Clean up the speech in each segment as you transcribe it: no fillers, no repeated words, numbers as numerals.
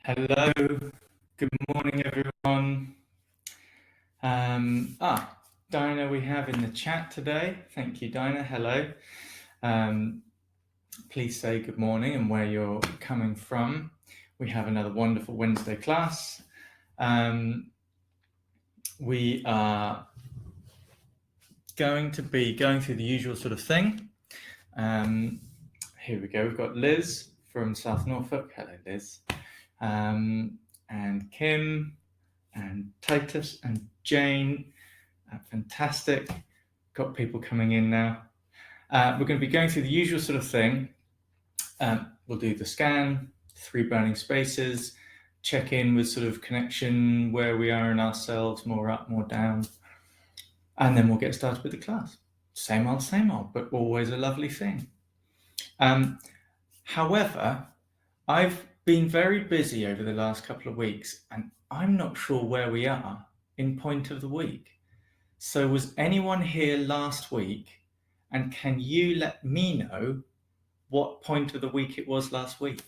Hello, good morning everyone. Dinah we have in the chat today. Thank you, Dinah. Hello. Please say good morning and where you're coming from. We have another wonderful Wednesday class. We are going to be going through the usual sort of thing. Here we go. We've got Liz from South Norfolk. Hello, Liz. And Kim and Titus and Jane. Fantastic. Got people coming in now. We're going to be going through the usual sort of thing. We'll do the scan, 3 burning spaces, check in with sort of connection, where we are in ourselves, more up, more down. And then we'll get started with the class. Same old, but always a lovely thing. However, I've been very busy over the last couple of weeks, and I'm not sure where we are in point of the week. So was anyone here last week, and can you let me know what point of the week it was last week?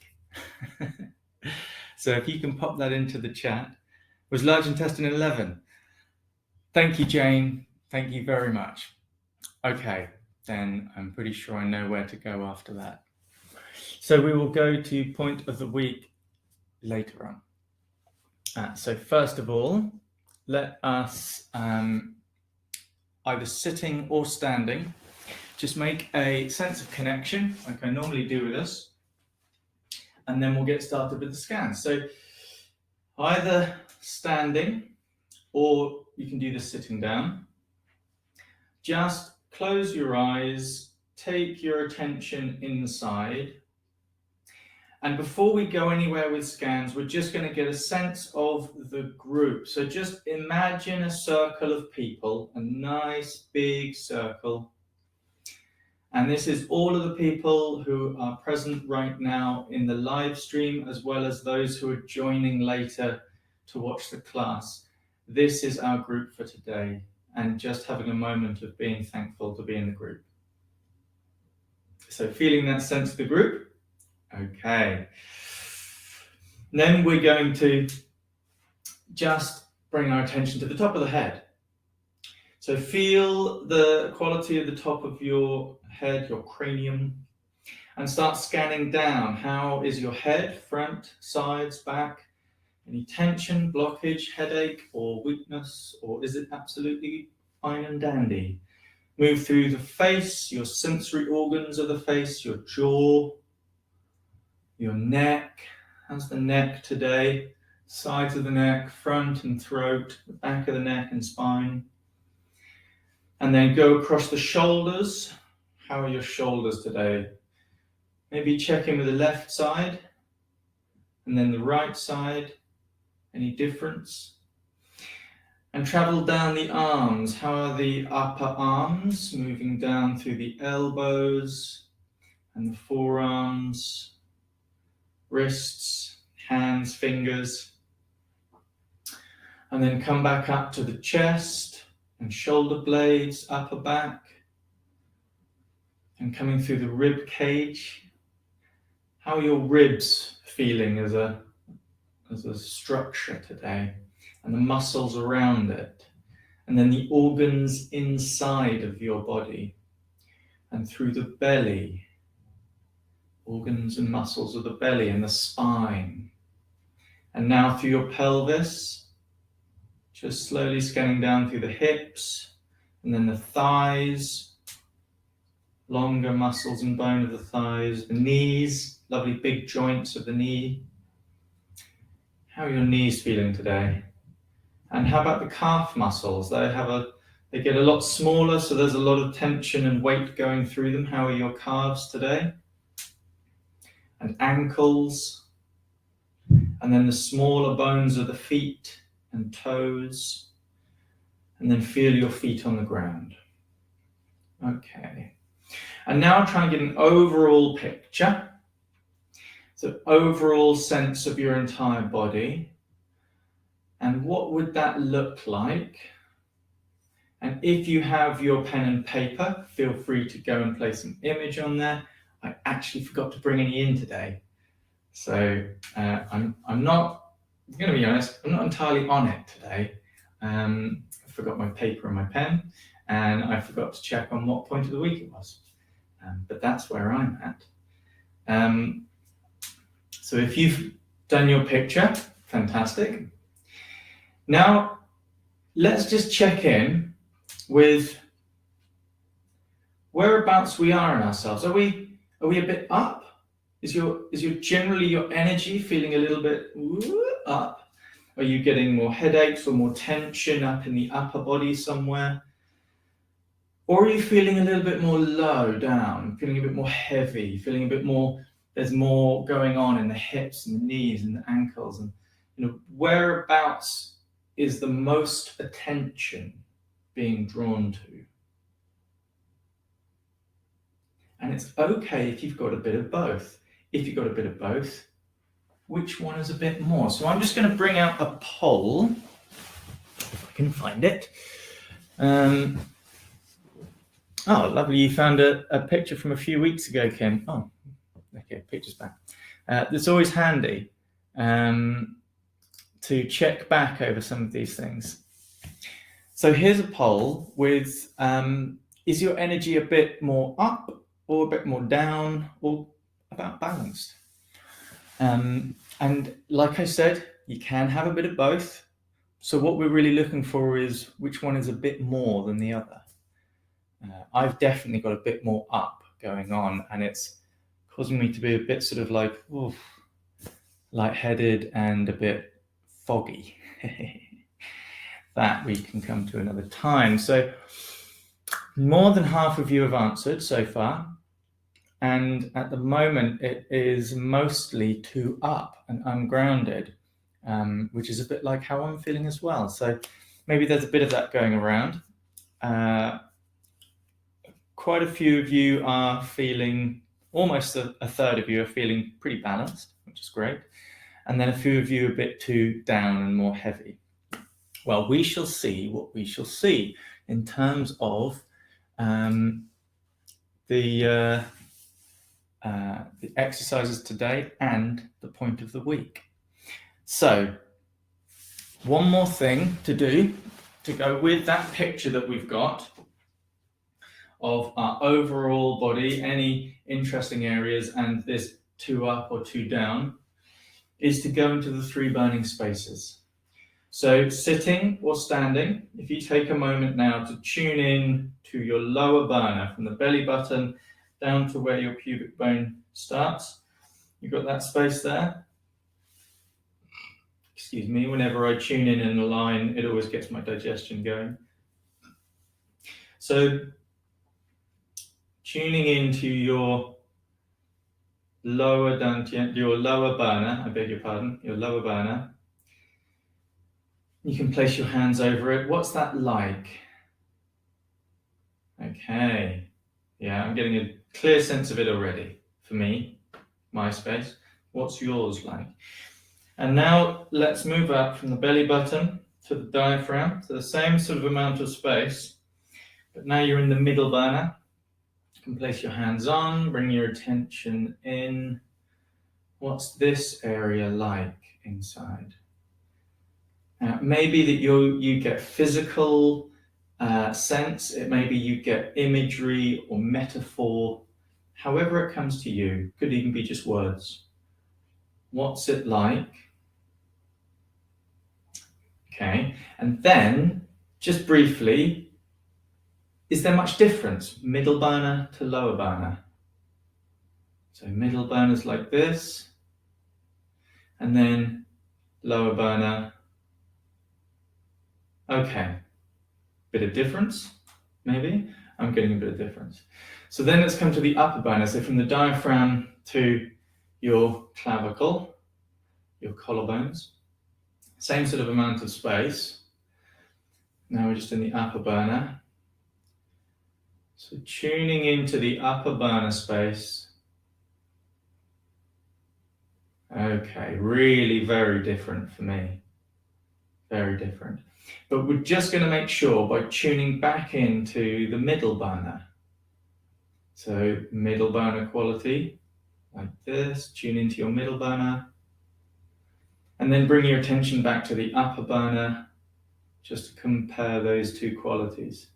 So if you can pop that into the chat. It was large intestine 11. Thank you, Jane. Thank you very much. Okay, then I'm pretty sure I know where to go after that. So we will go to point of the week later on. So first of all, let us either sitting or standing, just make a sense of connection like I normally do with us, and then we'll get started with the scan. So either standing or you can do this sitting down. Just close your eyes, take your attention inside. And before we go anywhere with scans, we're just going to get a sense of the group. So just imagine a circle of people, a nice big circle. And this is all of the people who are present right now in the live stream, as well as those who are joining later to watch the class. This is our group for today, and just having a moment of being thankful to be in the group. So feeling that sense of the group. Okay. Then we're going to just bring our attention to the top of the head. So feel the quality of the top of your head, your cranium, and start scanning down. How is your head, front, sides, back? Any tension, blockage, headache, or weakness, or is it absolutely fine and dandy? Move through the face, your sensory organs of the face, your jaw, your neck. How's the neck today? Sides of the neck, front and throat, the back of the neck and spine. And then go across the shoulders. How are your shoulders today? Maybe check in with the left side and then the right side. Any difference? And travel down the arms. How are the upper arms? Moving down through the elbows and the forearms, wrists, hands, fingers. And then come back up to the chest and shoulder blades, upper back, and coming through the rib cage. How are your ribs feeling as a structure today, and the muscles around it, and then the organs inside of your body, and through the belly, organs and muscles of the belly and the spine, and now through your pelvis. Just slowly scanning down through the hips, and then the thighs, longer muscles and bone of the thighs, the knees, lovely big joints of the knee. How are your knees feeling today? And how about the calf muscles? They get a lot smaller, so there's a lot of tension and weight going through them. How are your calves today? And ankles, and then the smaller bones of the feet and toes, and then feel your feet on the ground. Okay. And now try and get an overall picture. So overall sense of your entire body. And what would that look like? And if you have your pen and paper, feel free to go and place an image on there. I actually forgot to bring any in today. So I'm going to be honest, I'm not entirely on it today. I forgot my paper and my pen, and I forgot to check on what point of the week it was. But that's where I'm at. So if you've done your picture, fantastic. Now, let's just check in with whereabouts we are in ourselves. Are we a bit up? Is your generally your energy feeling a little bit up? Are you getting more headaches or more tension up in the upper body somewhere? Or are you feeling a little bit more low down, feeling a bit more heavy, feeling a bit more, there's more going on in the hips and the knees and the ankles, and whereabouts is the most attention being drawn to? And it's okay if you've got a bit of both. If you've got a bit of both, which one is a bit more? So I'm just going to bring out a poll, if I can find it. Oh, lovely. You found a picture from a few weeks ago, Kim. Oh, okay, picture's back. It's always handy to check back over some of these things. So here's a poll with, is your energy a bit more up or a bit more down or about balanced? And like I said, you can have a bit of both. So what we're really looking for is which one is a bit more than the other. I've definitely got a bit more up going on, and it's causing me to be a bit sort of like lightheaded and a bit foggy. That we can come to another time. So more than half of you have answered so far, and at the moment it is mostly too up and ungrounded, which is a bit like how I'm feeling as well. So maybe there's a bit of that going around. Quite a few of you are feeling, almost a third of you are feeling pretty balanced, which is great. And then a few of you are a bit too down and more heavy. Well, we shall see what we shall see in terms of the exercises today and the point of the week. So one more thing to do to go with that picture that we've got of our overall body, any interesting areas, and this 2 up or 2 down, is to go into the 3 burning spaces. So sitting or standing, if you take a moment now to tune in to your lower burner from the belly button down to where your pubic bone starts. You've got that space there. Excuse me, whenever I tune in a line, it always gets my digestion going. So tuning into your lower dantian, your lower burner, I beg your pardon, your lower burner. You can place your hands over it. What's that like? Okay. Yeah, I'm getting a clear sense of it already. For me, my space. What's yours like? And now let's move up from the belly button to the diaphragm, to the same sort of amount of space. But now you're in the middle burner. You can place your hands on, bring your attention in. What's this area like inside? Maybe that you get physical sense, it maybe you get imagery or metaphor, however it comes to you, could even be just words. What's it like? Okay, and then just briefly, is there much difference, middle burner to lower burner? So middle burner's like this, and then lower burner. Okay, bit of difference, maybe. I'm getting a bit of difference. So then let's come to the upper burner. So from the diaphragm to your clavicle, your collarbones, same sort of amount of space. Now we're just in the upper burner. So tuning into the upper burner space. Okay, really very different for me. Very different. But we're just going to make sure by tuning back into the middle burner. So middle burner quality, like this. Tune into your middle burner. And then bring your attention back to the upper burner, just to compare those two qualities.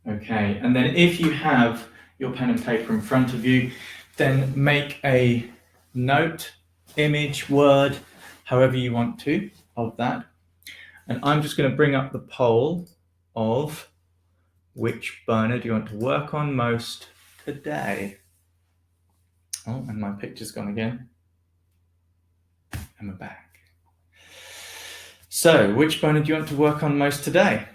Okay, and then if you have your pen and paper in front of you, then make a note, image, word, however you want to, of that. And I'm just going to bring up the poll of which burner do you want to work on most today? Oh, and my picture's gone again. And we're back. So, which burner do you want to work on most today?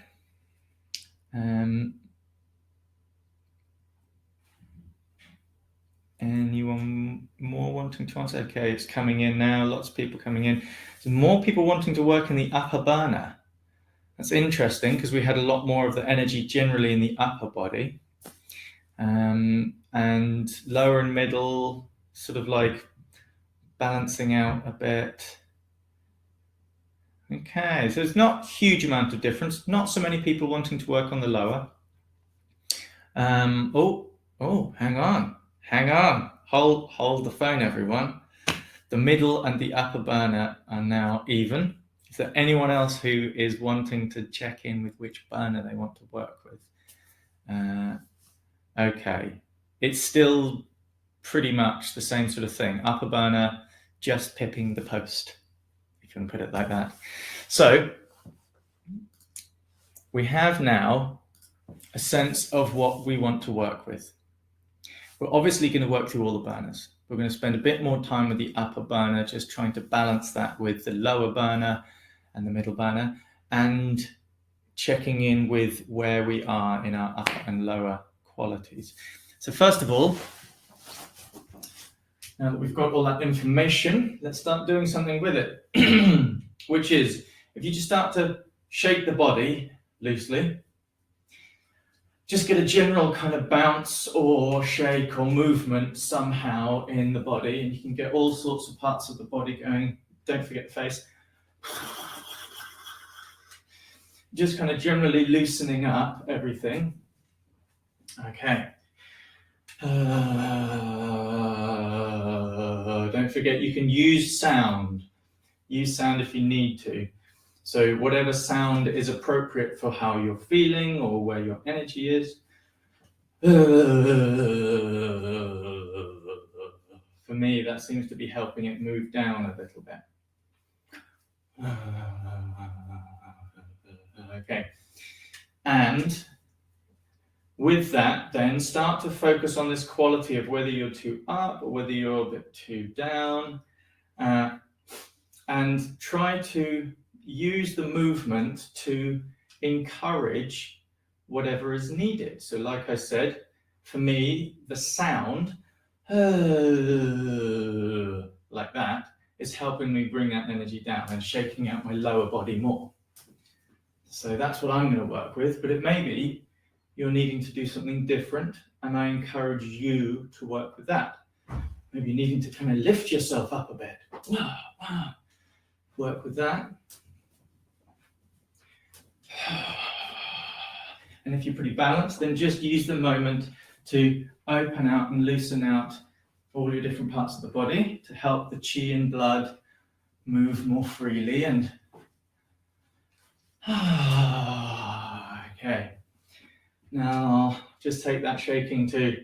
Anyone more wanting to answer? Okay, it's coming in now. Lots of people coming in. So more people wanting to work in the upper burner. That's interesting because we had a lot more of the energy generally in the upper body. And lower and middle, sort of like balancing out a bit. Okay, so it's not a huge amount of difference. Not so many people wanting to work on the lower. Hang on. Hold the phone, everyone. The middle and the upper burner are now even. Is there anyone else who is wanting to check in with which burner they want to work with? Okay, it's still pretty much the same sort of thing. Upper burner, just pipping the post, if you can put it like that. So we have now a sense of what we want to work with. We're obviously going to work through all the burners. We're going to spend a bit more time with the upper burner, just trying to balance that with the lower burner and the middle burner, and checking in with where we are in our upper and lower qualities. So first of all, now that we've got all that information, let's start doing something with it, which is, if you just start to shake the body loosely, just get a general kind of bounce or shake or movement somehow in the body, and you can get all sorts of parts of the body going. Don't forget the face. Just kind of generally loosening up everything. Okay. Don't forget you can use sound. Use sound if you need to. So whatever sound is appropriate for how you're feeling or where your energy is. For me, that seems to be helping it move down a little bit. Okay. And with that, then start to focus on this quality of whether you're too up or whether you're a bit too down. And try to use the movement to encourage whatever is needed. So like I said, for me, the sound, like that, is helping me bring that energy down and shaking out my lower body more. So that's what I'm going to work with, but it may be you're needing to do something different, and I encourage you to work with that. Maybe you're needing to kind of lift yourself up a bit. Work with that. And if you're pretty balanced, then just use the moment to open out and loosen out all your different parts of the body to help the qi and blood move more freely. And okay, now just take that shaking to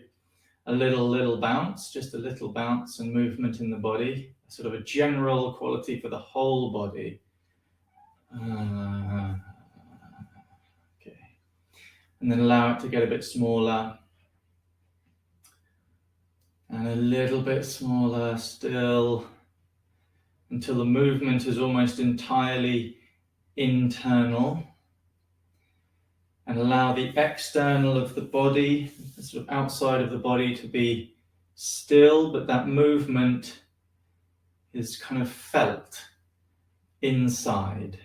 a little bounce, just a little bounce and movement in the body, sort of a general quality for the whole body. Okay, and then allow it to get a bit smaller and a little bit smaller still until the movement is almost entirely internal, and allow the external of the body, the sort of outside of the body, to be still, but that movement is kind of felt inside.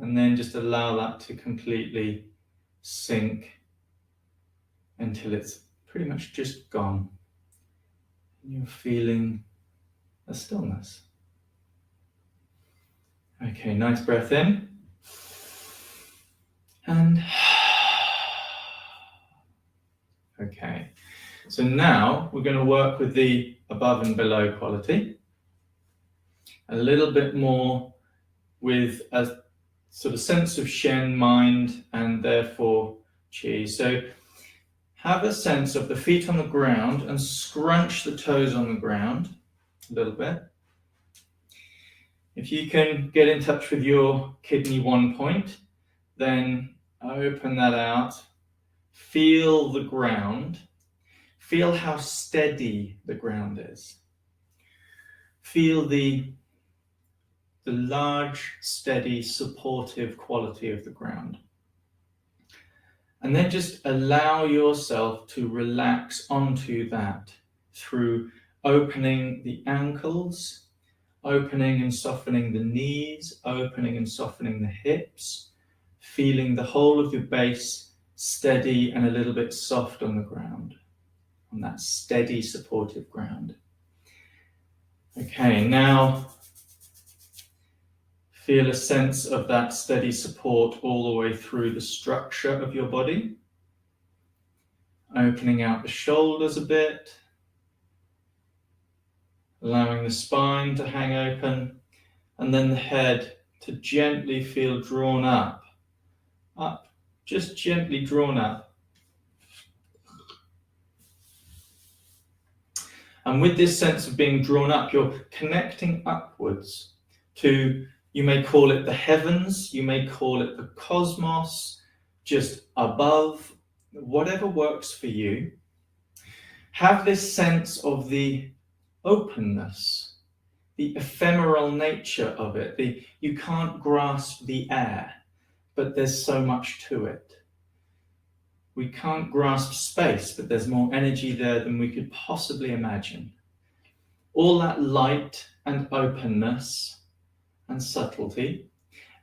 And then just allow that to completely sink until it's pretty much just gone. And you're feeling a stillness. Okay, nice breath in. And Okay, so now we're going to work with the above and below quality. A little bit more with a sort of sense of Shen, mind, and therefore Qi. So have a sense of the feet on the ground and scrunch the toes on the ground a little bit. If you can get in touch with your kidney 1 point, then open that out. Feel the ground. Feel how steady the ground is. Feel the large, steady, supportive quality of the ground. And then just allow yourself to relax onto that through opening the ankles, opening and softening the knees, opening and softening the hips, feeling the whole of your base steady and a little bit soft on the ground, on that steady, supportive ground. Okay, now feel a sense of that steady support all the way through the structure of your body. Opening out the shoulders a bit. Allowing the spine to hang open. And then the head to gently feel drawn up. Up. Just gently drawn up. And with this sense of being drawn up, you're connecting upwards to, you may call it the heavens, you may call it the cosmos, just above, whatever works for you. Have this sense of the openness, the ephemeral nature of it. You can't grasp the air, but there's so much to it. We can't grasp space, but there's more energy there than we could possibly imagine. All that light and openness and subtlety,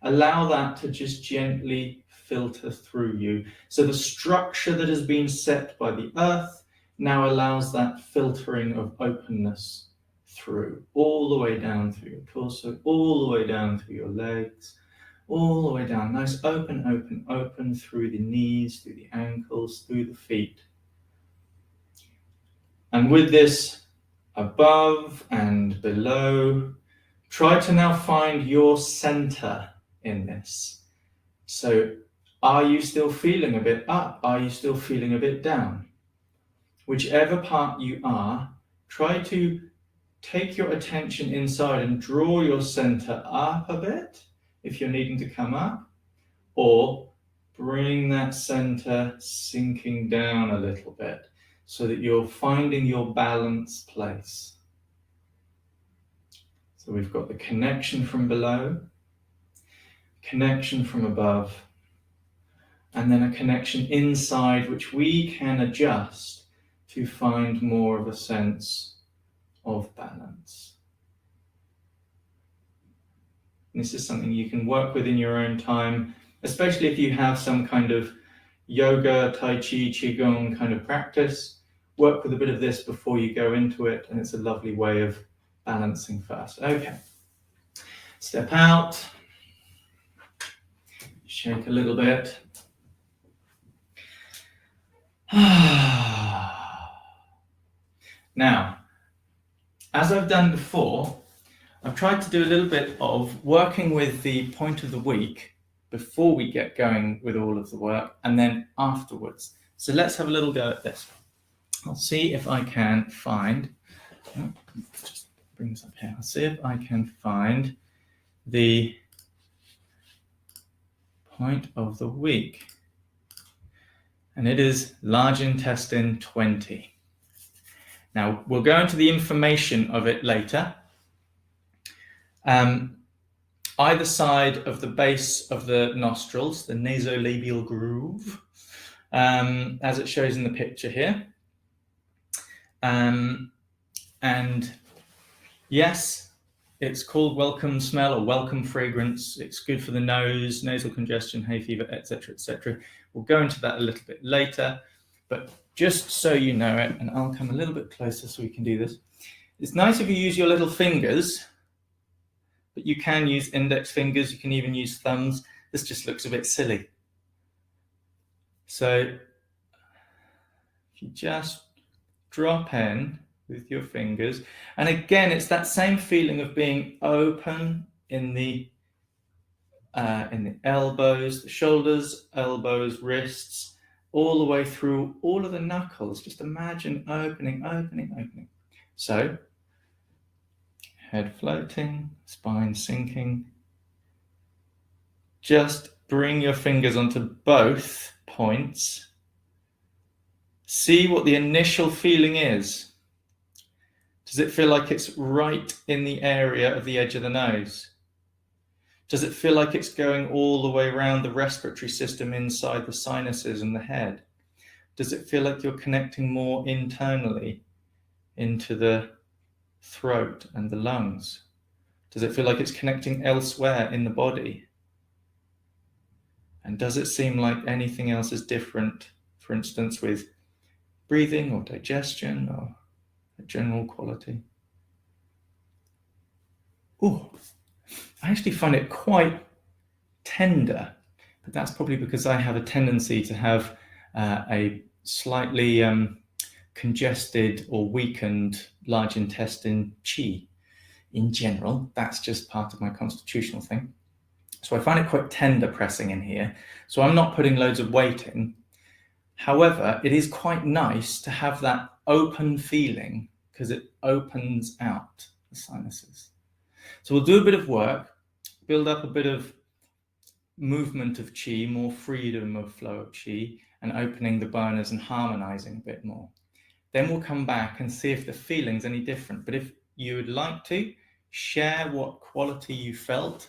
allow that to just gently filter through you. So the structure that has been set by the earth now allows that filtering of openness through, all the way down through your torso, all the way down through your legs, all the way down. Nice open, open, open through the knees, through the ankles, through the feet. And with this above and below, try to now find your center in this. So are you still feeling a bit up? Are you still feeling a bit down? Whichever part you are, try to take your attention inside and draw your center up a bit if you're needing to come up, or bring that center sinking down a little bit so that you're finding your balance place. So we've got the connection from below, connection from above, and then a connection inside which we can adjust to find more of a sense of balance. This is something you can work with in your own time, especially if you have some kind of yoga, tai chi, Qi Gong kind of practice. Work with a bit of this before you go into it, and it's a lovely way of balancing first. Okay, step out, shake a little bit. Now, as I've done before, I've tried to do a little bit of working with the point of the week before we get going with all of the work, and then afterwards. So let's have a little go at this. I'll see if I can find, just bring this up here. I'll see if I can find the point of the week. And it is large intestine 20. Now, we'll go into the information of it later. Either side of the base of the nostrils, the nasolabial groove, as it shows in the picture here. And yes, it's called welcome smell or welcome fragrance. It's good for the nose, nasal congestion, hay fever, etc., etc. We'll go into that a little bit later, but just so you know it, and I'll come a little bit closer so we can do this. It's nice if you use your little fingers, but you can use index fingers, you can even use thumbs. This just looks a bit silly. So if If you just drop in with your fingers, and again, it's that same feeling of being open in the elbows, the shoulders, elbows, wrists, all the way through all of the knuckles. Just imagine opening, opening, opening. So, head floating, spine sinking. Just bring your fingers onto both points. See what the initial feeling is. Does it feel like it's right in the area of the edge of the nose? Does it feel like it's going all the way around the respiratory system inside the sinuses and the head? Does it feel like you're connecting more internally into the throat and the lungs? Does it feel like it's connecting elsewhere in the body? And does it seem like anything else is different, for instance, with breathing or digestion or a general quality? Oh, I actually find it quite tender, but that's probably because I have a tendency to have a slightly congested or weakened large intestine Qi in general. That's just part of my constitutional thing. So I find it quite tender pressing in here. So I'm not putting loads of weight in. However, it is quite nice to have that open feeling because it opens out the sinuses. So we'll do a bit of work, build up a bit of movement of Qi, more freedom of flow of Qi, and opening the burners and harmonizing a bit more. Then we'll come back and see if the feeling's any different. But if you would like to, share what quality you felt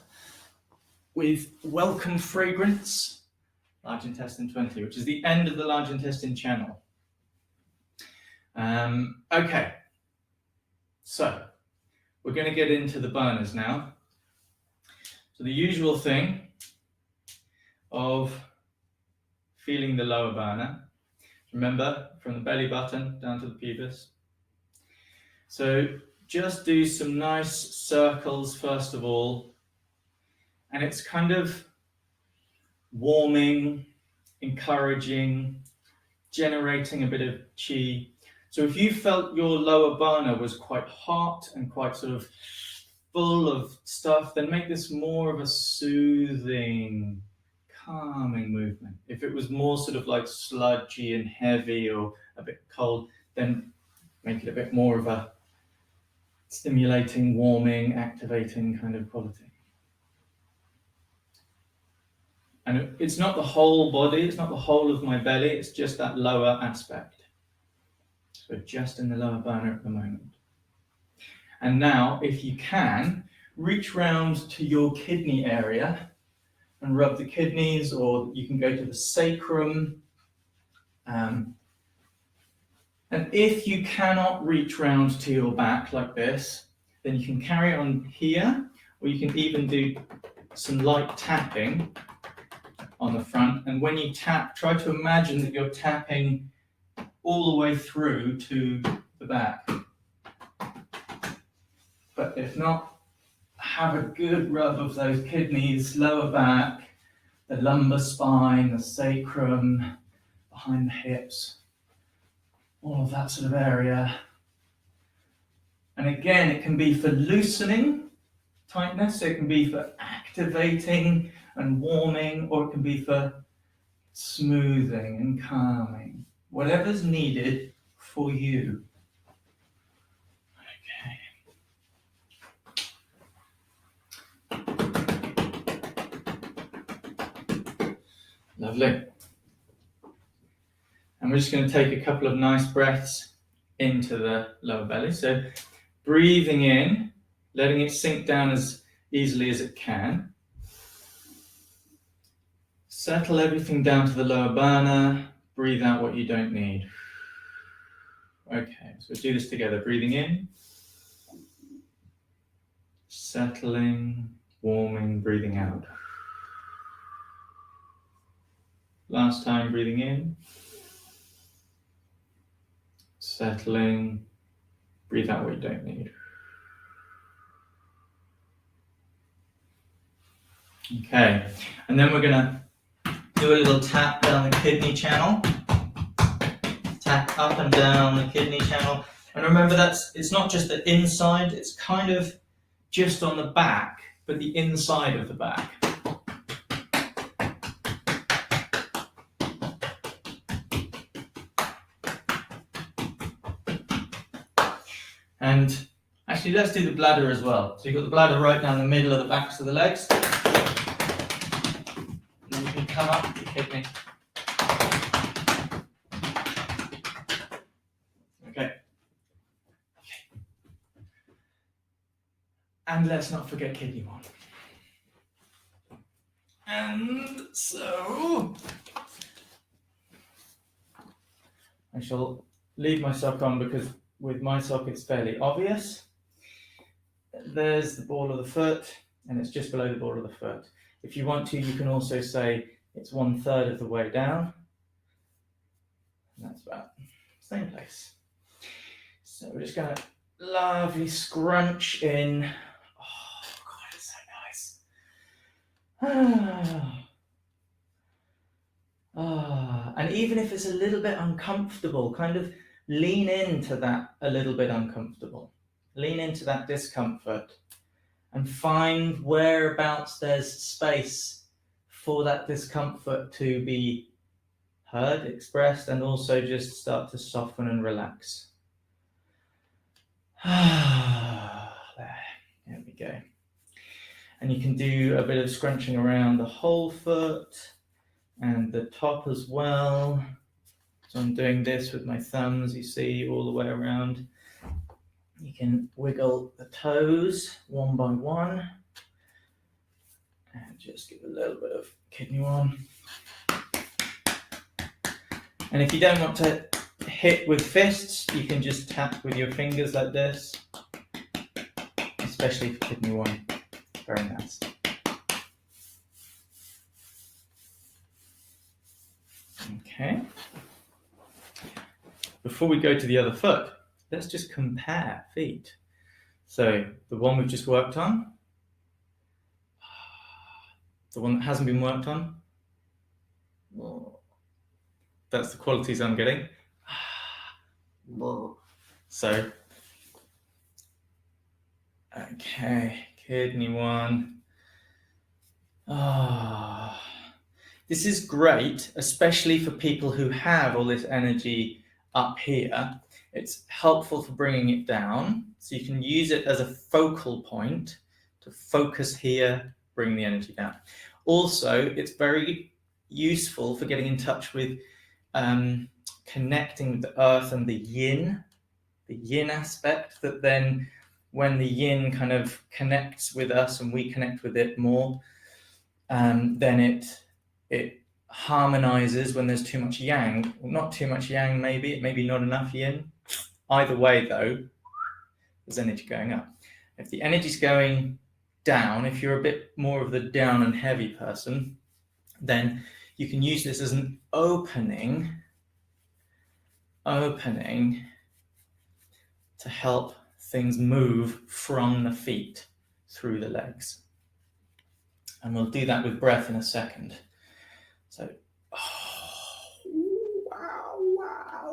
with welcome fragrance, large intestine 20, which is the end of the large intestine channel. Okay, so we're going to get into the burners now. So the usual thing of feeling the lower burner, remember, from the belly button down to the pubis. So just do some nice circles first of all, and it's kind of warming, encouraging, generating a bit of Qi. So if you felt your lower burner was quite hot and quite sort of full of stuff, then make this more of a soothing, calming movement. If it was more sort of like sludgy and heavy or a bit cold, then make it a bit more of a stimulating, warming, activating kind of quality. And it's not the whole body, it's not the whole of my belly, it's just that lower aspect. So just in the lower burner at the moment. And now, if you can, reach round to your kidney area and rub the kidneys, or you can go to the sacrum. And if you cannot reach round to your back like this, then you can carry on here, or you can even do some light tapping on the front. And when you tap, try to imagine that you're tapping all the way through to the back. But if not, have a good rub of those kidneys, lower back, the lumbar spine, the sacrum, behind the hips, all of that sort of area. And again, it can be for loosening tightness, it can be for activating and warming, or it can be for smoothing and calming. Whatever's needed for you. Okay. Lovely. And we're just going to take a couple of nice breaths into the lower belly. So breathing in, letting it sink down as easily as it can. Settle everything down to the lower burner. Breathe out what you don't need. Okay, so do this together. Breathing in. Settling, warming, breathing out. Last time, breathing in. Settling, breathe out what you don't need. Okay, and then we're going to do a little tap down the kidney channel. Tap tap up and down the kidney channel. And remember, it's not just the inside, it's kind of just on the back, but the inside of the back. And actually, let's do the bladder as well. So you've got the bladder right down the middle of the backs of the legs. And then you can come up the kidney. Okay. And let's not forget kidney 1. And so I shall leave my sock on because with my sock it's fairly obvious. There's the ball of the foot, and it's just below the ball of the foot. If you want to, you can also say it's 1/3 of the way down. And that's about the same place. So we're just going to lovely scrunch in. Oh, God, it's so nice. And even if it's a little bit uncomfortable, kind of lean into that a little bit uncomfortable. Lean into that discomfort and find whereabouts there's space for that discomfort to be heard, expressed, and also just start to soften and relax. There we go. And you can do a bit of scrunching around the whole foot and the top as well. So I'm doing this with my thumbs, you see, all the way around. You can wiggle the toes one by one and just give a little bit of kidney 1. And if you don't want to hit with fists, you can just tap with your fingers like this, especially for kidney 1. Very nice. Okay. Before we go to the other foot, let's just compare feet. So the one we've just worked on, the one that hasn't been worked on, that's the qualities I'm getting. So, okay, kidney 1. This is great, especially for people who have all this energy up here. It's helpful for bringing it down, so you can use it as a focal point to focus here, bring the energy down. Also, it's very useful for getting in touch with connecting with the earth and the yin aspect, that then when the yin kind of connects with us and we connect with it more, then it harmonizes when there's too much yang. Not too much yang, maybe not enough yin. Either way, though, there's energy going up. If the energy's going down, if you're a bit more of the down and heavy person, then you can use this as an opening to help things move from the feet through the legs. And we'll do that with breath in a second. So, wow.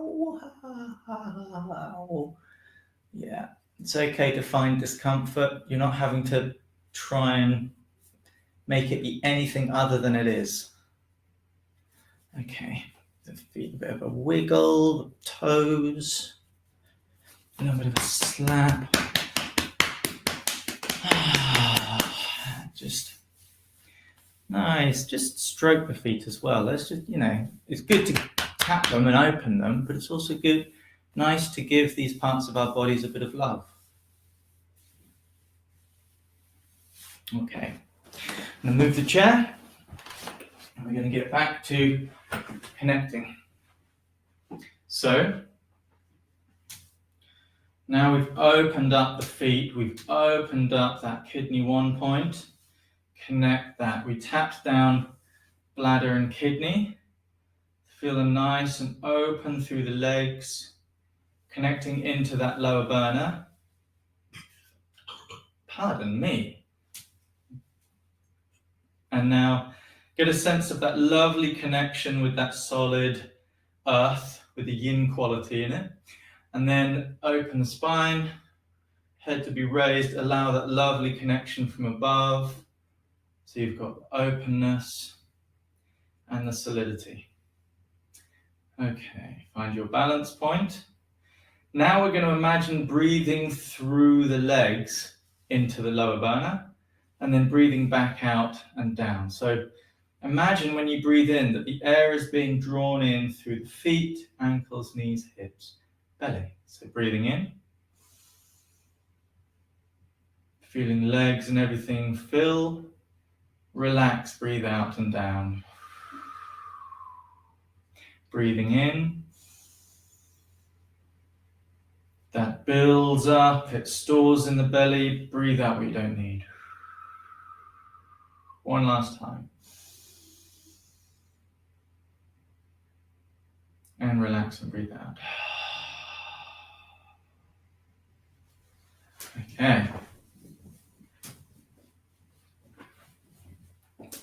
Yeah, it's okay to find discomfort. You're not having to try and make it be anything other than it is. Okay, the feet, a bit of a wiggle, the toes, a little bit of a slap. Just nice, just stroke the feet as well. Let's just, it's good to tap them and open them, but it's also nice to give these parts of our bodies a bit of love. Okay, I'm going to move the chair, and we're going to get back to connecting. So, now we've opened up the feet, we've opened up that kidney 1 point. Connect that. We tapped down bladder and kidney. Feel them nice and open through the legs, connecting into that lower burner. Pardon me. And now get a sense of that lovely connection with that solid earth, with the yin quality in it. And then open the spine, head to be raised, allow that lovely connection from above. So you've got openness and the solidity. Okay, find your balance point. Now we're going to imagine breathing through the legs into the lower burner and then breathing back out and down. So imagine when you breathe in that the air is being drawn in through the feet, ankles, knees, hips, belly. So breathing in, feeling legs and everything fill, relax, breathe out and down. Breathing in, that builds up, it stores in the belly, breathe out what you don't need. One last time. And relax and breathe out. Okay.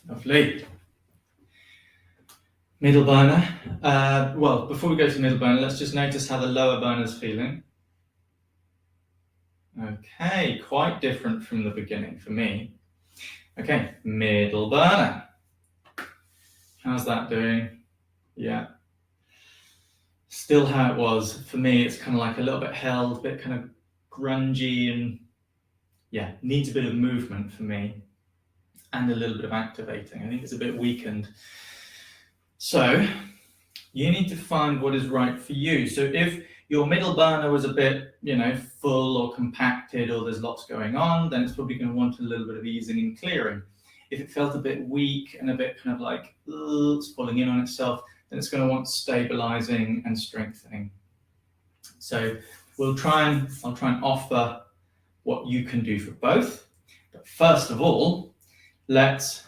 Lovely. Middle burner. Well, before we go to middle burner, let's just notice how the lower burner is feeling. Okay, quite different from the beginning for me. Okay, middle burner. How's that doing? Yeah. Still how it was. For me, it's kind of like a little bit held, a bit kind of grungy, and yeah, needs a bit of movement for me and a little bit of activating. I think it's a bit weakened. So you need to find what is right for you. So if your middle burner was a bit, full or compacted, or there's lots going on, then it's probably going to want a little bit of easing and clearing. If it felt a bit weak and a bit kind of like it's falling in on itself, then it's going to want stabilizing and strengthening. So I'll try and offer what you can do for both. But first of all, let's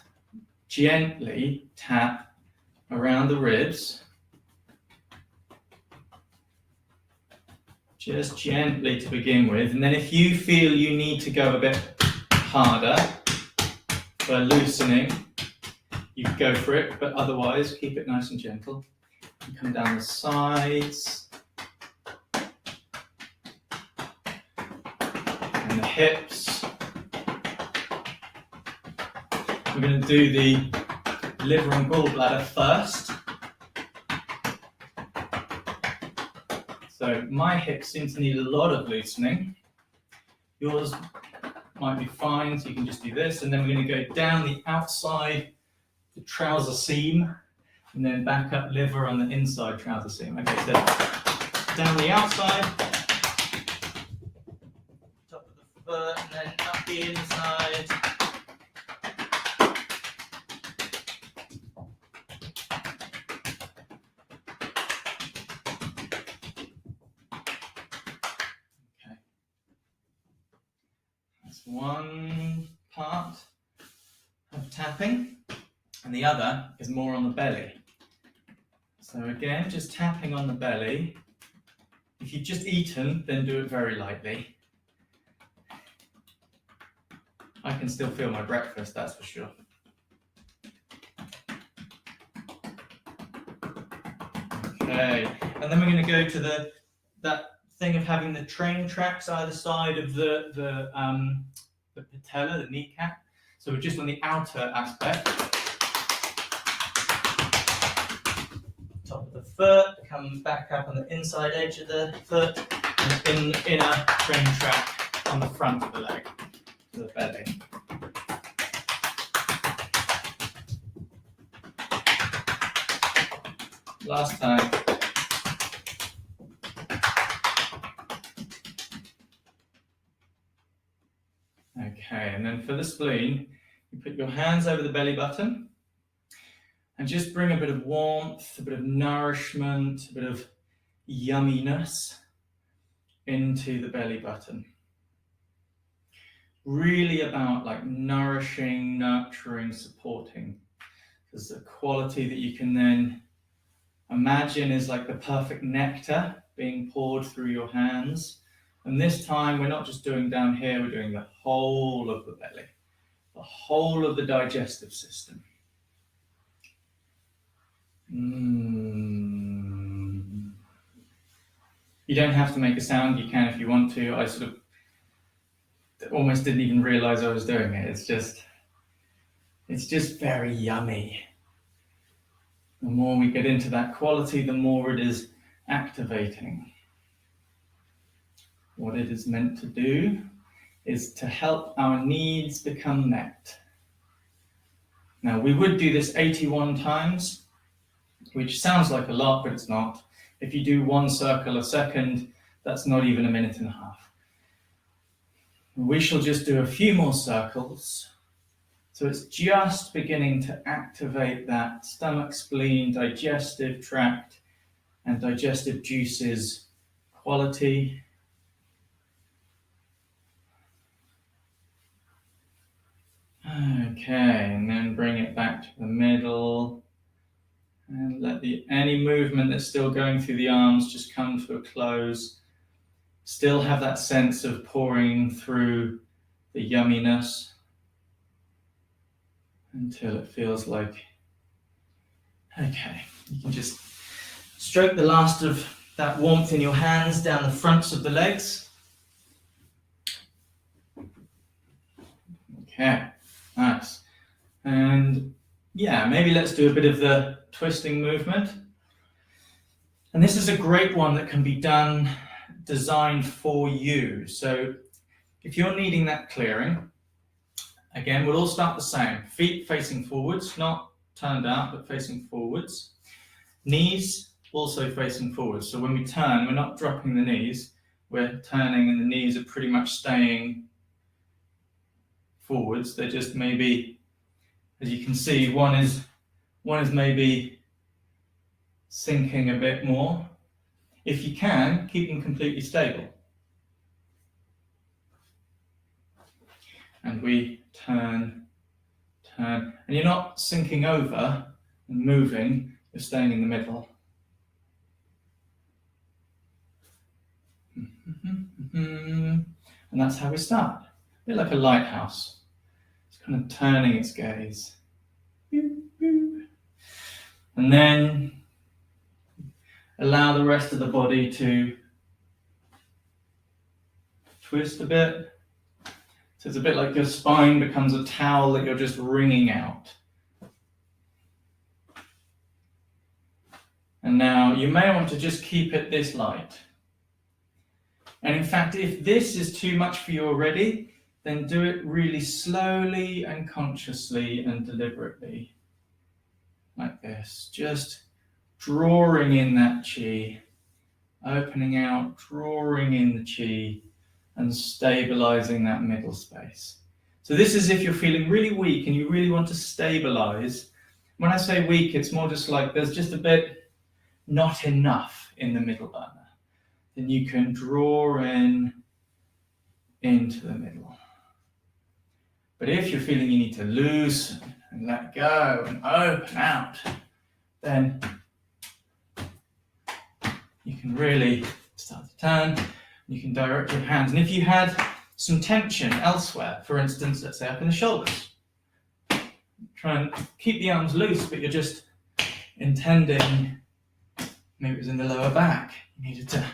gently tap around the ribs. Just gently to begin with. And then if you feel you need to go a bit harder for loosening, you go for it, but otherwise keep it nice and gentle. You come down the sides and the hips. We're going to do the liver and gallbladder first. So my hips seem to need a lot of loosening. Yours might be fine, so you can just do this. And then we're going to go down the outside, the trouser seam, and then back up liver on the inside trouser seam. Okay, so down the outside, top of the foot, and then up the inside. One part of tapping, and the other is more on the belly. So again, just tapping on the belly. If you've just eaten, then do it very lightly. I can still feel my breakfast, that's for sure. Okay, and then we're going to go to that thing of having the train tracks either side of the patella, the kneecap. So we're just on the outer aspect. Top of the foot, come back up on the inside edge of the foot, and inner train track on the front of the leg, to the belly. Last time. Okay, and then for the spleen, you put your hands over the belly button and just bring a bit of warmth, a bit of nourishment, a bit of yumminess into the belly button. Really about like nourishing, nurturing, supporting. There's a quality that you can then imagine is like the perfect nectar being poured through your hands. And this time, we're not just doing down here, we're doing the whole of the belly, the whole of the digestive system. You don't have to make a sound, you can if you want to. I sort of almost didn't even realize I was doing it. It's just very yummy. The more we get into that quality, the more it is activating. What it is meant to do is to help our needs become met. Now, we would do this 81 times, which sounds like a lot, but it's not. If you do 1 circle a second, that's not even a minute and a half. We shall just do a few more circles. So it's just beginning to activate that stomach, spleen, digestive tract, and digestive juices quality. Okay, and then bring it back to the middle. And let any movement that's still going through the arms just come to a close. Still have that sense of pouring through the yumminess until it feels like, okay, you can just stroke the last of that warmth in your hands down the fronts of the legs. Okay, nice. And yeah, maybe let's do a bit of the twisting movement. And this is a great one that can be done, designed for you. So if you're needing that clearing, again, we'll all start the same. Feet facing forwards, not turned out, but facing forwards. Knees also facing forwards. So when we turn, we're not dropping the knees, we're turning and the knees are pretty much staying forwards. They're just maybe, as you can see, one is maybe sinking a bit more. If you can, keep them completely stable. And we turn, and you're not sinking over and moving, you're staying in the middle. And that's how we start. A bit like a lighthouse. It's kind of turning its gaze. And then allow the rest of the body to twist a bit. So it's a bit like your spine becomes a towel that you're just wringing out. And now you may want to just keep it this light. And in fact, if this is too much for you already, then do it really slowly and consciously and deliberately. Like this, just drawing in that Qi, opening out, drawing in the Qi, and stabilizing that middle space. So this is if you're feeling really weak and you really want to stabilize. When I say weak, it's more just like there's just a bit not enough in the middle burner. Then you can draw in into the middle. But if you're feeling you need to loosen and let go and open out, then you can really start to turn. You can direct your hands. And if you had some tension elsewhere, for instance, let's say up in the shoulders, try and keep the arms loose, but you're just intending, maybe it was in the lower back, you needed to.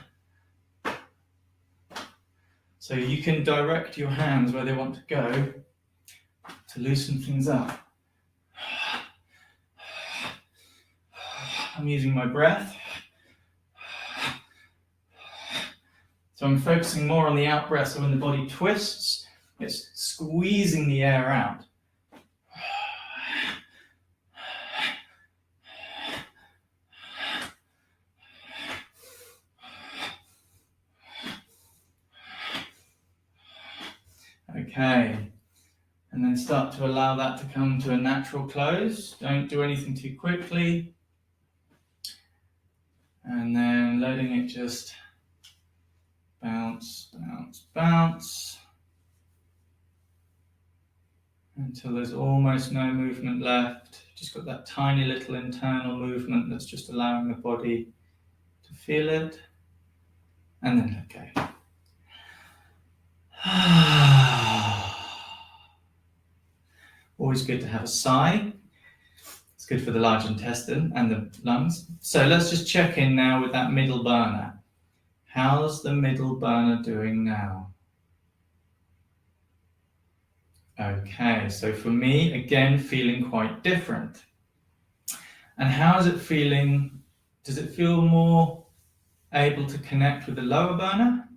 So you can direct your hands where they want to go to loosen things up. I'm using my breath. So I'm focusing more on the out breath, so when the body twists, it's squeezing the air out. Okay, and then start to allow that to come to a natural close. Don't do anything too quickly. And then letting it just bounce, bounce, bounce until there's almost no movement left. Just got that tiny little internal movement that's just allowing the body to feel it, and then let go. Always good to have a sigh. It's good for the large intestine and the lungs. So let's just check in now with that middle burner. How's the middle burner doing now? Okay, so for me, again, feeling quite different. And how is it feeling? Does it feel more able to connect with the lower burner?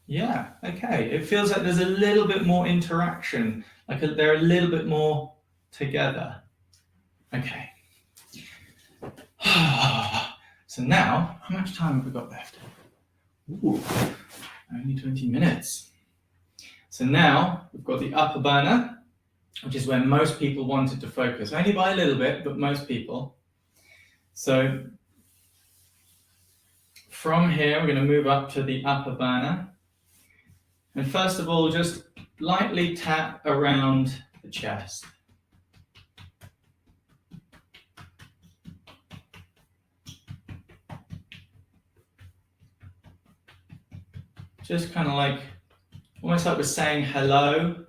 Yeah, okay. It feels like there's a little bit more interaction, like they're a little bit more together. Okay. So now, how much time have we got left? Ooh, only 20 minutes. So now we've got the upper burner, which is where most people wanted to focus, only by a little bit, but most people. So from here, we're going to move up to the upper burner. And first of all, just lightly tap around the chest. Just kind of like, almost like we're saying hello.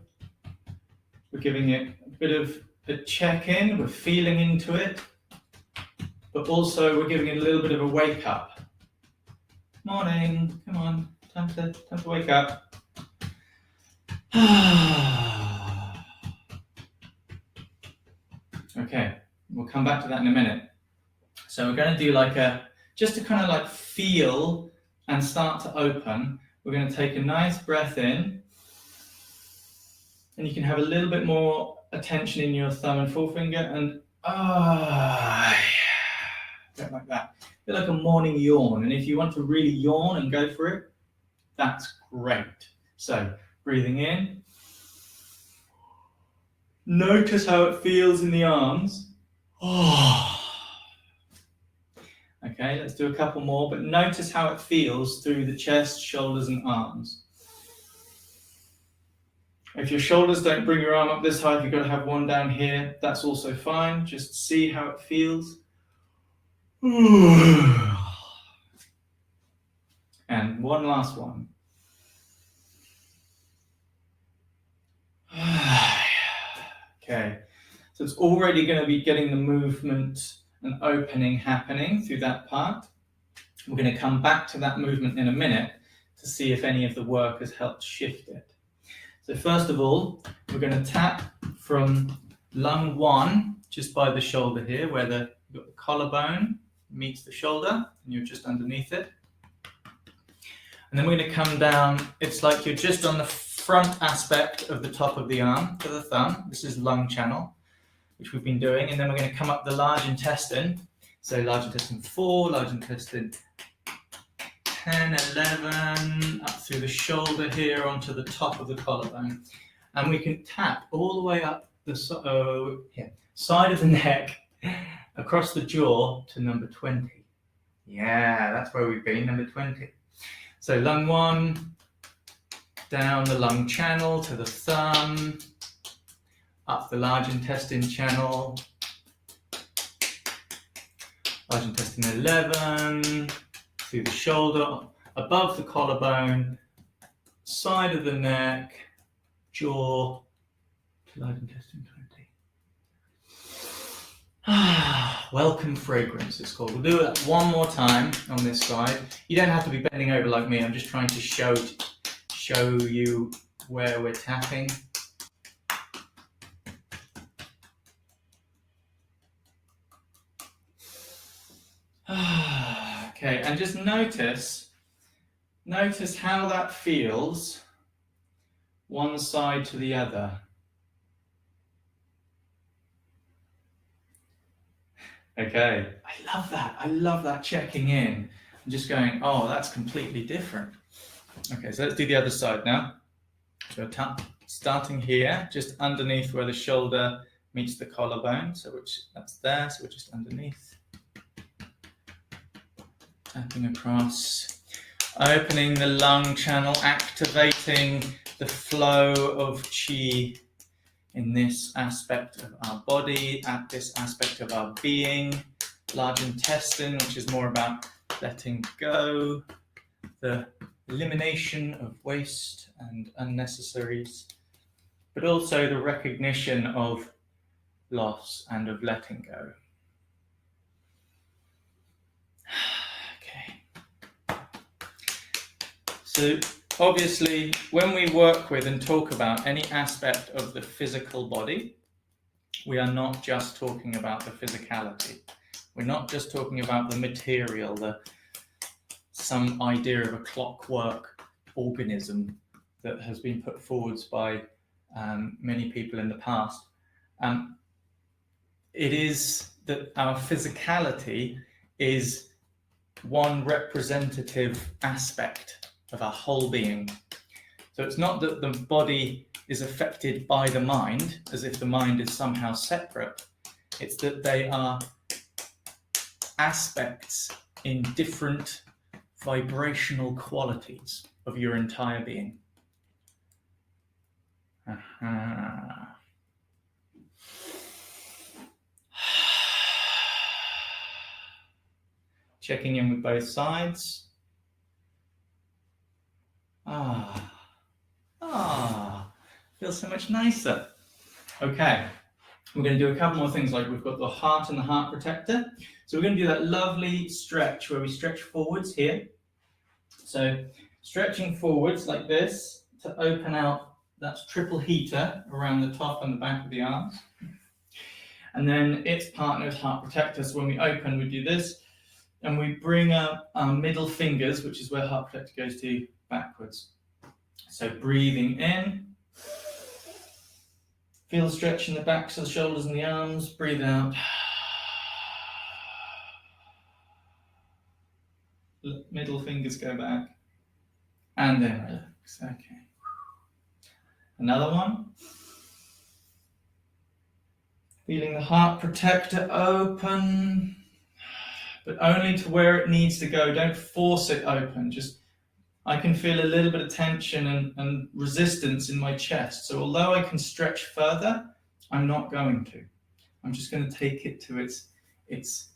We're giving it a bit of a check-in, we're feeling into it, but also we're giving it a little bit of a wake up. Morning, come on, time to wake up. Okay, we'll come back to that in a minute. So we're going to do like just to kind of like feel and start to open, we're going to take a nice breath in, and you can have a little bit more attention in your thumb and forefinger, and bit like that. A bit like a morning yawn, and if you want to really yawn and go for it, that's great. So breathing in, notice how it feels in the arms. Okay, let's do a couple more, but notice how it feels through the chest, shoulders, and arms. If your shoulders don't bring your arm up this high, if you've got to have one down here, that's also fine. Just see how it feels. And one last one. Okay, so it's already going to be getting the movement and opening happening through that part. We're going to come back to that movement in a minute to see if any of the work has helped shift it. So first of all, we're going to tap from lung 1, just by the shoulder here, where you've got the collarbone meets the shoulder, and you're just underneath it. And then we're going to come down, it's like you're just on the front aspect of the top of the arm to the thumb. This is lung channel, which we've been doing. And then we're going to come up the large intestine. So large intestine 4, large intestine 10, 11, up through the shoulder here onto the top of the collarbone. And we can tap all the way up the side of the neck, across the jaw to number 20. Yeah, that's where we've been, number 20. So lung 1, down the lung channel to the thumb, up the large intestine channel, large intestine 11, through the shoulder, above the collarbone, side of the neck, jaw, to large intestine 20. Welcome fragrance, it's called. We'll do it one more time on this side. You don't have to be bending over like me. I'm just trying to show you where we're tapping. Okay, and just notice how that feels one side to the other. Okay, I love that checking in. I'm just going, oh, that's completely different. Okay, so let's do the other side now. So starting here, just underneath where the shoulder meets the collarbone. So that's there, so we're just underneath. Tapping across, opening the lung channel, activating the flow of Qi in this aspect of our body, at this aspect of our being. Large intestine, which is more about letting go, the elimination of waste and unnecessaries, but also the recognition of loss and of letting go. Okay. So obviously, when we work with and talk about any aspect of the physical body, we are not just talking about the physicality. We're not just talking about the material, some idea of a clockwork organism that has been put forwards by many people in the past. It is that our physicality is one representative aspect of our whole being. So it's not that the body is affected by the mind, as if the mind is somehow separate. It's that they are aspects in different vibrational qualities of your entire being. Checking in with both sides. Feels so much nicer. Okay, we're going to do a couple more things, like we've got the heart and the heart protector. So we're going to do that lovely stretch where we stretch forwards here. So stretching forwards like this to open out, that's triple heater around the top and the back of the arms. And then its partner is heart protector. So when we open, we do this. And we bring up our middle fingers, which is where heart protector goes to, backwards. So breathing in. Feel the stretch in the backs of the shoulders and the arms. Breathe out. Middle fingers go back. And then relax. Okay. Another one. Feeling the heart protector open, but only to where it needs to go. Don't force it open. Just, I can feel a little bit of tension and resistance in my chest. So although I can stretch further, I'm not going to. I'm just going to take it to its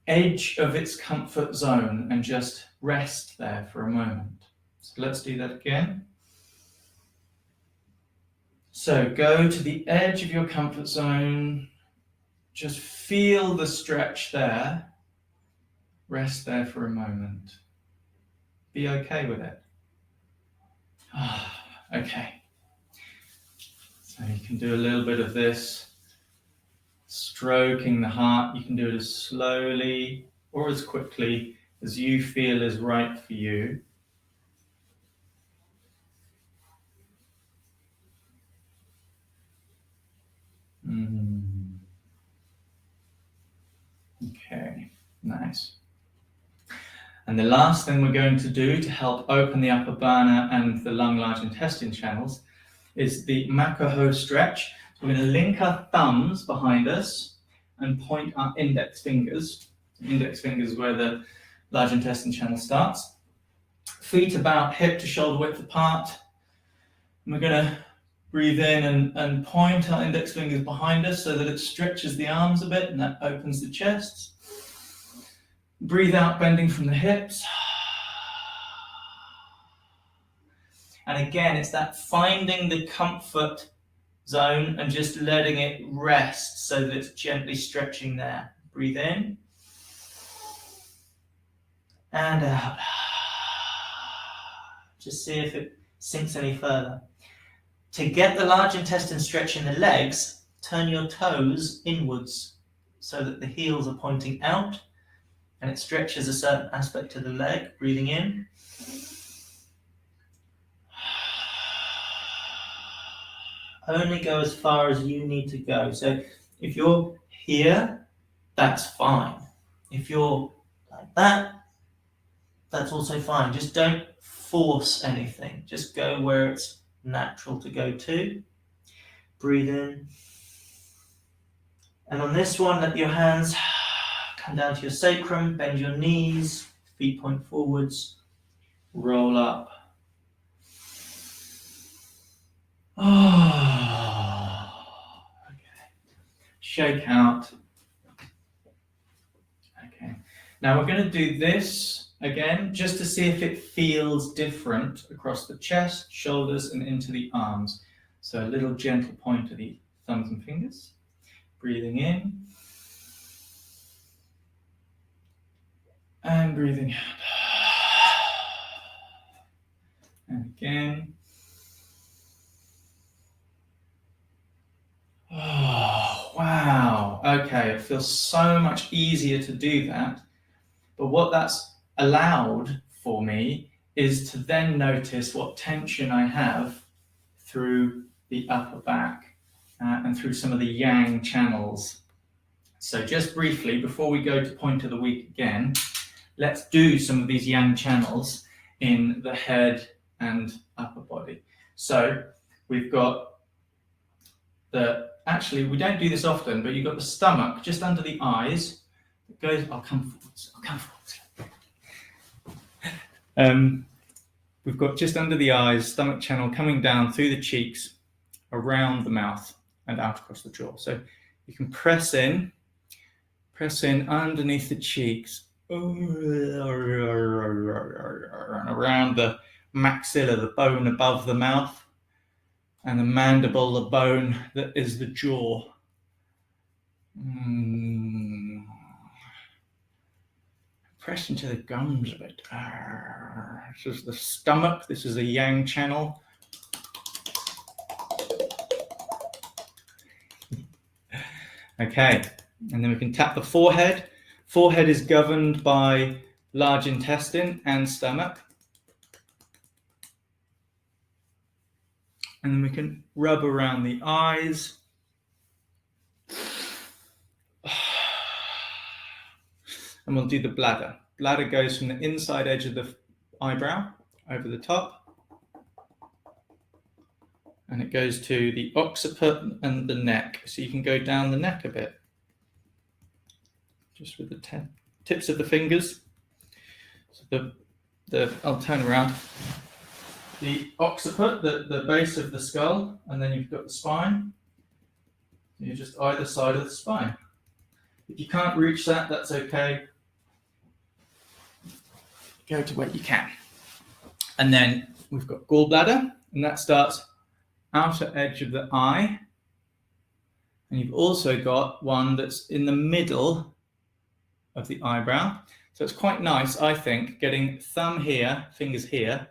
edge of its comfort zone and just rest there for a moment. So let's do that again. So go to the edge of your comfort zone. Just feel the stretch there. Rest there for a moment. Be okay with it. Okay. So you can do a little bit of this, stroking the heart. You can do it as slowly or as quickly as you feel is right for you. Okay, nice. And the last thing we're going to do to help open the upper burner and the lung large intestine channels is the Makoho stretch. So we're going to link our thumbs behind us and point our index fingers. The index fingers is where the large intestine channel starts. Feet about hip to shoulder width apart. And we're going to breathe in and point our index fingers behind us so that it stretches the arms a bit and that opens the chest. Breathe out, bending from the hips. And again, it's that finding the comfort zone and just letting it rest so that it's gently stretching there. Breathe in. And out. Just see if it sinks any further. To get the large intestine stretch in the legs, turn your toes inwards so that the heels are pointing out and it stretches a certain aspect of the leg. Breathing in. Only go as far as you need to go. So if you're here, that's fine. If you're like that, that's also fine. Just don't force anything. Just go where it's natural to go to. Breathe in. And on this one, let your hands come down to your sacrum, bend your knees, feet point forwards, roll up. Okay. Shake out. Okay. Now we're going to do this again, just to see if it feels different across the chest, shoulders, and into the arms. So a little gentle point to the thumbs and fingers. Breathing in. And breathing out. And again. Oh, wow. Okay, it feels so much easier to do that. But what that's allowed for me is to then notice what tension I have through the upper back and through some of the yang channels. So just briefly, before we go to point of the week again, let's do some of these yang channels in the head and upper body. So we've got actually we don't do this often, but you've got the stomach just under the eyes. It goes, I'll come forwards. We've got just under the eyes, stomach channel coming down through the cheeks, around the mouth and out across the jaw. So you can press in underneath the cheeks, and around the maxilla, the bone above the mouth, and the mandible, the bone that is the jaw. Press into the gums a bit. This is the stomach. This is a yang channel. Okay, and then we can tap the forehead. Forehead is governed by large intestine and stomach. And then we can rub around the eyes. And we'll do the bladder. Bladder goes from the inside edge of the eyebrow over the top. And it goes to the occiput and the neck. So you can go down the neck a bit. Just with the tips of the fingers. So I'll turn around. The occiput, the base of the skull, and then you've got the spine. You're just either side of the spine. If you can't reach that, that's okay. Go to where you can. And then we've got gallbladder, and that starts outer edge of the eye. And you've also got one that's in the middle of the eyebrow. So it's quite nice, I think, getting thumb here, fingers here,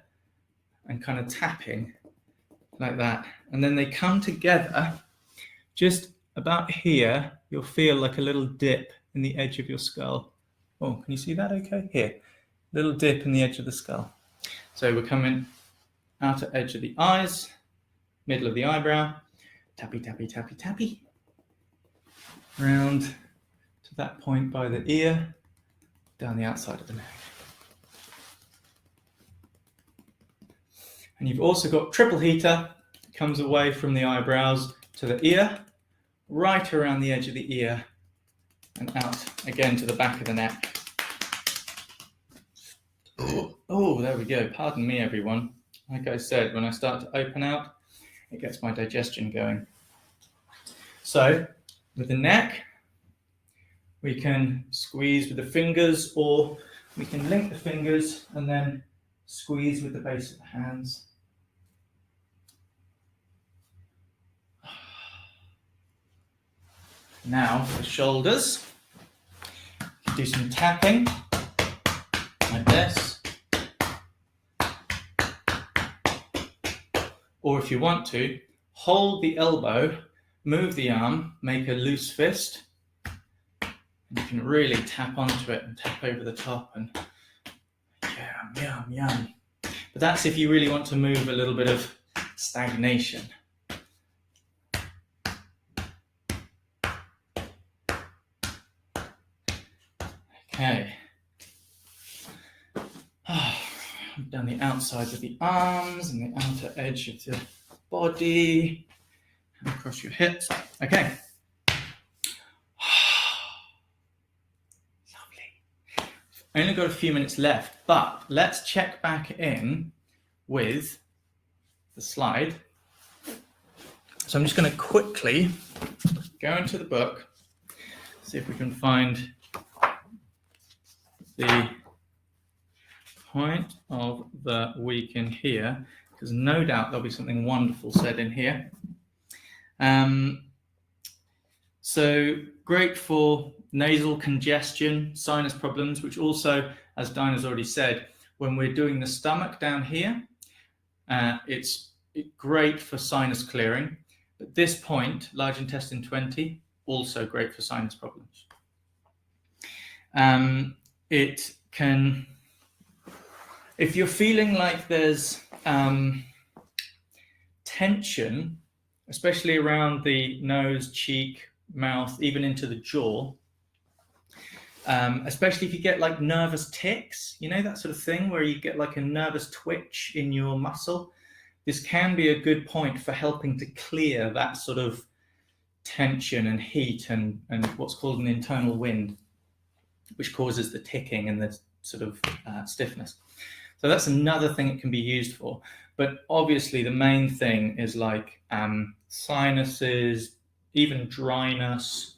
and kind of tapping like that. And then they come together just about here. You'll feel like a little dip in the edge of your skull. Oh, can you see that okay? Here, little dip in the edge of the skull. So we're coming outer edge of the eyes, middle of the eyebrow, tappy, tappy, tappy, tappy. Round to that point by the ear, down the outside of the neck. And you've also got triple heater, comes away from the eyebrows to the ear, right around the edge of the ear, and out again to the back of the neck. Oh, there we go. Pardon me, everyone. Like I said, when I start to open out, it gets my digestion going. So, with the neck, we can squeeze with the fingers, or we can link the fingers and then squeeze with the base of the hands. Now for the shoulders, do some tapping like this. Or if you want to, hold the elbow, move the arm, make a loose fist. And you can really tap onto it and tap over the top and yum, yum, yum. But that's if you really want to move a little bit of stagnation. Okay. Down the outsides of the arms and the outer edge of the body, and across your hips. Okay. Lovely. Only got a few minutes left, but let's check back in with the slide. So I'm just going to quickly go into the book, see if we can find the point of the week in here, because no doubt there'll be something wonderful said in here. So great for nasal congestion, sinus problems, which also, as Dinah's already said, when we're doing the stomach down here, it's great for sinus clearing. At this point, large intestine 20, also great for sinus problems. It can, if you're feeling like there's tension, especially around the nose, cheek, mouth, even into the jaw, especially if you get like nervous tics, you know, that sort of thing where you get like a nervous twitch in your muscle, this can be a good point for helping to clear that sort of tension and heat and what's called an internal wind, which causes the ticking and the sort of stiffness. So that's another thing it can be used for. But obviously the main thing is like sinuses, even dryness,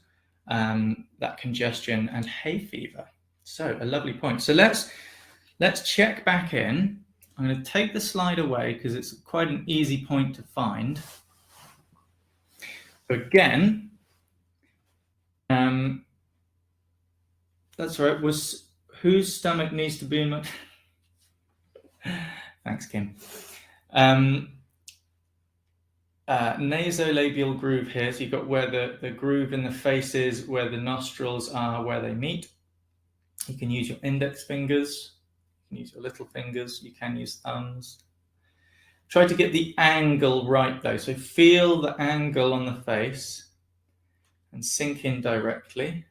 that congestion and hay fever. So a lovely point. So let's check back in. I'm going to take the slide away because it's quite an easy point to find. So again, that's right. Whose stomach needs to be in my... Thanks, Kim. Nasolabial groove here. So you've got where the groove in the face is, where the nostrils are, where they meet. You can use your index fingers. You can use your little fingers. You can use thumbs. Try to get the angle right though. So feel the angle on the face and sink in directly.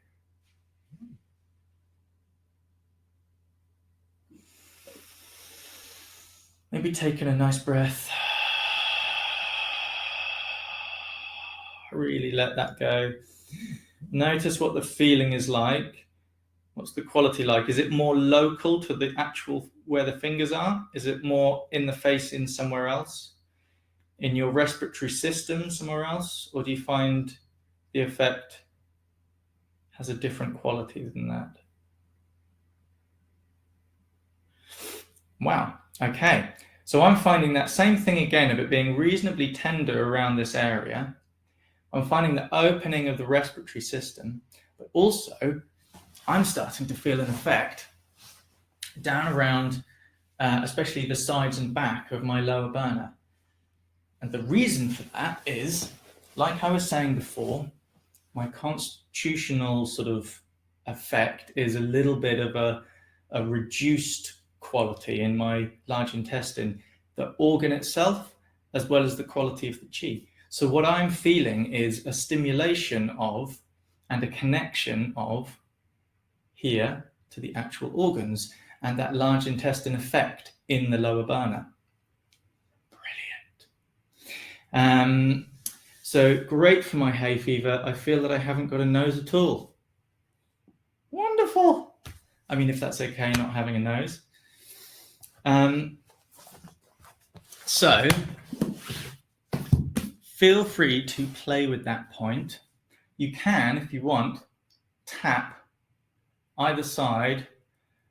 Maybe taking a nice breath. Really let that go. Notice what the feeling is like. What's the quality like? Is it more local to the actual where the fingers are? Is it more in the face in somewhere else? In your respiratory system somewhere else? Or do you find the effect has a different quality than that? Wow, okay. So I'm finding that same thing again of it being reasonably tender around this area. I'm finding the opening of the respiratory system, but also I'm starting to feel an effect down around, especially the sides and back of my lower burner. And the reason for that is, like I was saying before, my constitutional sort of effect is a little bit of a reduced quality in my large intestine, the organ itself, as well as the quality of the qi. So what I'm feeling is a stimulation of and a connection of here to the actual organs and that large intestine effect in the lower burner. Brilliant. So great for my hay fever. I feel that I haven't got a nose at all. Wonderful. I mean, if that's okay, not having a nose. So feel free to play with that point. You can, if you want, tap either side,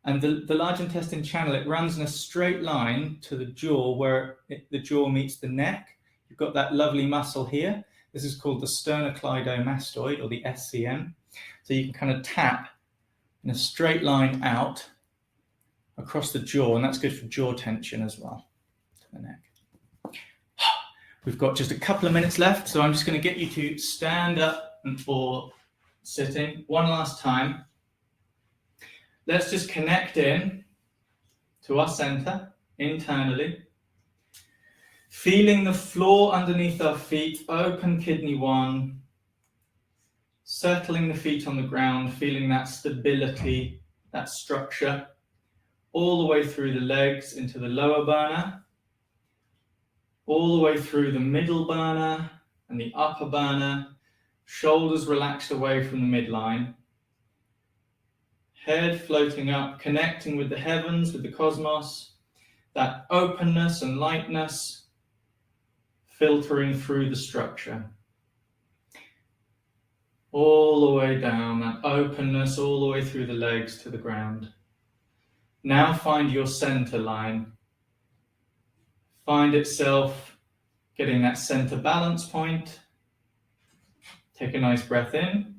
and the large intestine channel, it runs in a straight line to the jaw where the jaw meets the neck. You've got that lovely muscle here. This is called the sternocleidomastoid, or the SCM. So you can kind of tap in a straight line out across the jaw, and that's good for jaw tension as well, to the neck. We've got just a couple of minutes left, so I'm just going to get you to stand up or sitting one last time. Let's just connect in to our center internally. Feeling the floor underneath our feet, open kidney 1. Settling the feet on the ground, feeling that stability, that structure, all the way through the legs into the lower burner, all the way through the middle burner and the upper burner, shoulders relaxed away from the midline. Head floating up, connecting with the heavens, with the cosmos, that openness and lightness filtering through the structure. All the way down, that openness all the way through the legs to the ground. Now find your center line. Find itself getting that center balance point. Take a nice breath in.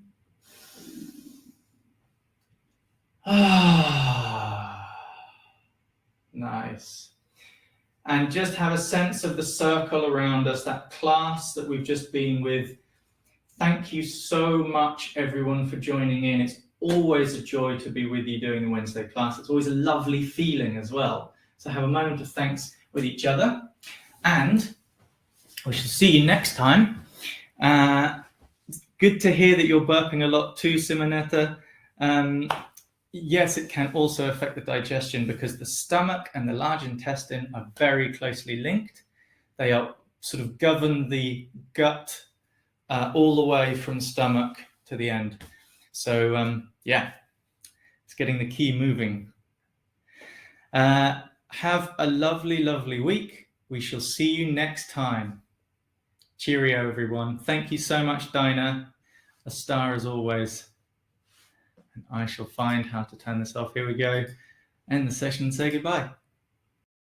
Nice. And just have a sense of the circle around us, that class that we've just been with. Thank you so much, everyone, for joining in. It's always a joy to be with you doing the Wednesday class. It's always a lovely feeling as well. So have a moment of thanks with each other. And we shall see you next time. Good to hear that you're burping a lot too, Simonetta. Yes, it can also affect the digestion because the stomach and the large intestine are very closely linked. They are sort of govern the gut all the way from the stomach to the end. So yeah, it's getting the Qi moving. Have a lovely, lovely week. We shall see you next time. Cheerio, everyone. Thank you so much, Dinah. A star as always. And I shall find how to turn this off. Here we go. End the session and say goodbye.